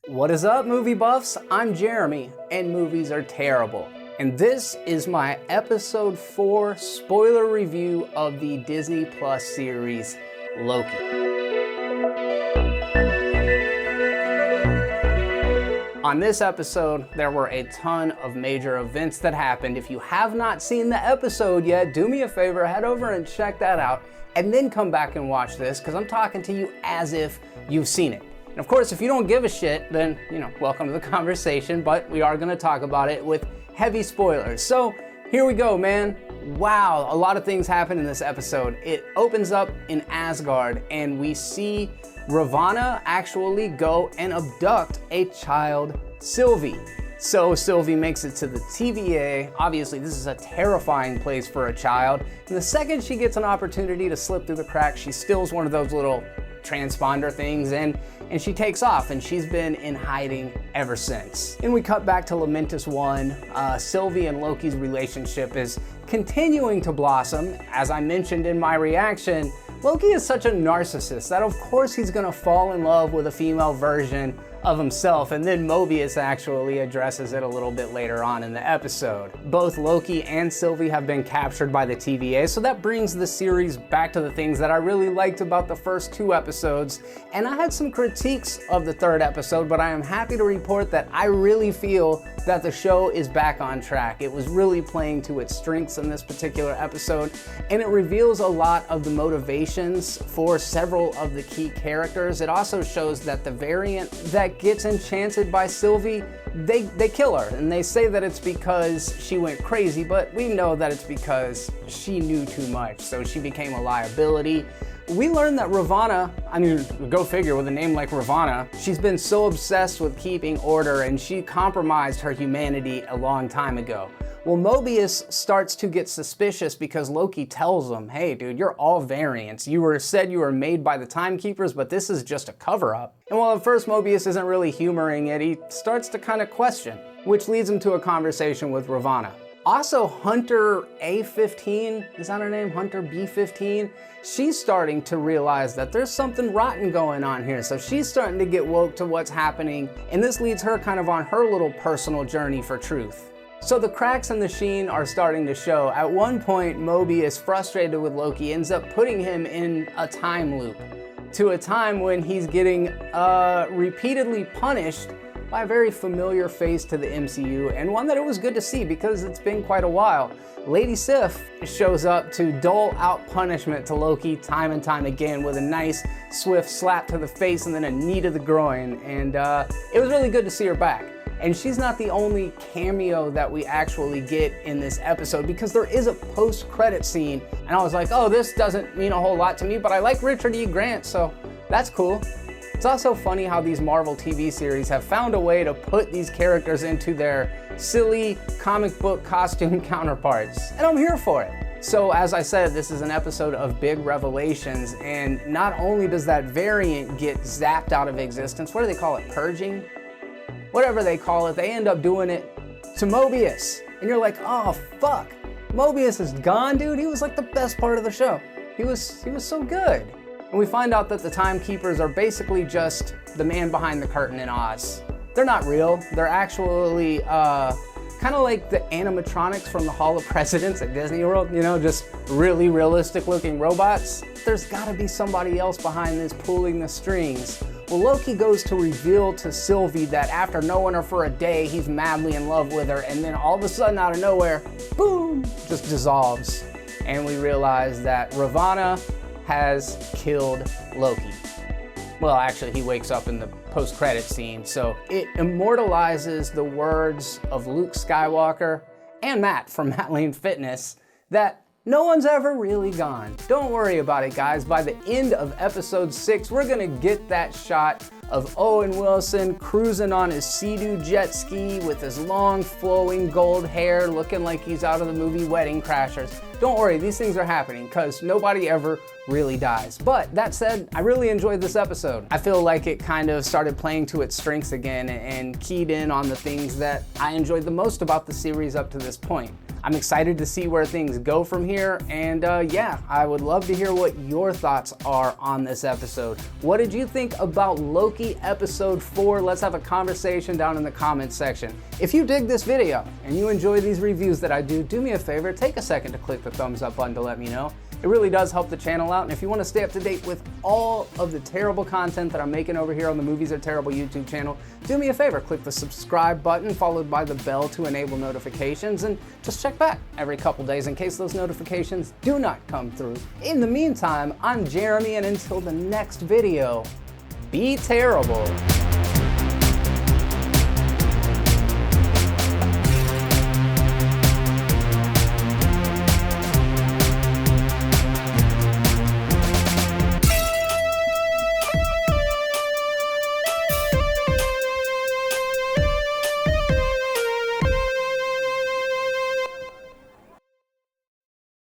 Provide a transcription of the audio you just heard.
What is up, movie buffs? I'm Jeremy, and movies are terrible. And this is my episode 4 spoiler review of the Disney Plus series, LOKI. On this episode, there were a ton of major events that happened. If you have not seen the episode yet, do me a favor, head over and check that out, and then come back and watch this, because I'm talking to you as if you've seen it. And of course, if you don't give a shit, then, welcome to the conversation, but we are gonna talk about it with heavy spoilers. So here we go, man. Wow, a lot of things happen in this episode. It opens up in Asgard, and we see Ravonna actually go and abduct a child, Sylvie. So Sylvie makes it to the TVA. Obviously, this is a terrifying place for a child. And the second she gets an opportunity to slip through the cracks, she steals one of those little transponder things and she takes off, and she's been in hiding ever since. And we cut back to Lamentis 1. Sylvie and Loki's relationship is continuing to blossom. As I mentioned in my reaction, Loki is such a narcissist that of course he's gonna fall in love with a female version of himself, and then Mobius actually addresses it a little bit later on in the episode. Both Loki and Sylvie have been captured by the TVA, so that brings the series back to the things that I really liked about the first 2 episodes, and I had some critiques of the 3rd episode, but I am happy to report that I really feel that the show is back on track. It was really playing to its strengths in this particular episode, and it reveals a lot of the motivations for several of the key characters. It also shows that the variant that gets enchanted by Sylvie, they kill her, and they say that it's because she went crazy, but we know that it's because she knew too much, so she became a liability. We learned that Ravonna, go figure, with a name like Ravonna, she's been so obsessed with keeping order, and she compromised her humanity a long time ago. Well, Mobius starts to get suspicious because Loki tells him, hey dude, you're all variants. You said you were made by the Timekeepers, but this is just a cover-up. And while at first Mobius isn't really humoring it, he starts to kind of question, which leads him to a conversation with Ravonna. Also, Hunter A15, is that her name? Hunter B15? She's starting to realize that there's something rotten going on here, so she's starting to get woke to what's happening, and this leads her kind of on her little personal journey for truth. So the cracks in the sheen are starting to show. At one point, Mobius, frustrated with Loki, ends up putting him in a time loop to a time when he's getting repeatedly punished by a very familiar face to the MCU, and one that it was good to see because it's been quite a while. Lady Sif shows up to dole out punishment to Loki time and time again with a nice, swift slap to the face and then a knee to the groin, and it was really good to see her back. And she's not the only cameo that we actually get in this episode, because there is a post-credit scene, and I was like, oh, this doesn't mean a whole lot to me, but I like Richard E. Grant, so that's cool. It's also funny how these Marvel TV series have found a way to put these characters into their silly comic book costume counterparts, and I'm here for it. So as I said, this is an episode of big revelations, and not only does that variant get zapped out of existence, what do they call it, purging? Whatever they call it, they end up doing it to Mobius. And you're like, oh fuck, Mobius is gone, dude. He was like the best part of the show. He was so good. And we find out that the Timekeepers are basically just the man behind the curtain in Oz. They're not real. They're actually kind of like the animatronics from the Hall of Presidents at Disney World, just really realistic looking robots. There's gotta be somebody else behind this pulling the strings. Well, Loki goes to reveal to Sylvie that after knowing her for a day, he's madly in love with her, and then all of a sudden out of nowhere, boom, just dissolves. And we realize that Ravonna has killed Loki. Well, actually, he wakes up in the post-credit scene, so it immortalizes the words of Luke Skywalker and Matt from Matt Lane Fitness that no one's ever really gone. Don't worry about it, guys. By the end of episode 6, we're gonna get that shot of Owen Wilson cruising on his Sea-Doo jet ski with his long flowing gold hair looking like he's out of the movie Wedding Crashers. don't worry, these things are happening because nobody ever really dies. But that said, I really enjoyed this episode. I feel like it kind of started playing to its strengths again and keyed in on the things that I enjoyed the most about the series up to this point. I'm excited to see where things go from here, and yeah, I would love to hear what your thoughts are on this episode. What did you think about Loki episode 4? Let's have a conversation down in the comments section. If you dig this video and you enjoy these reviews that I do me a favor, take a second to click the thumbs up button to let me know. It really does help the channel out, and if you want to stay up to date with all of the terrible content that I'm making over here on the Movies Are Terrible YouTube channel, do me a favor, click the subscribe button followed by the bell to enable notifications, and just check back every couple days in case those notifications do not come through. In the meantime, I'm Jeremy, and until the next video, be terrible.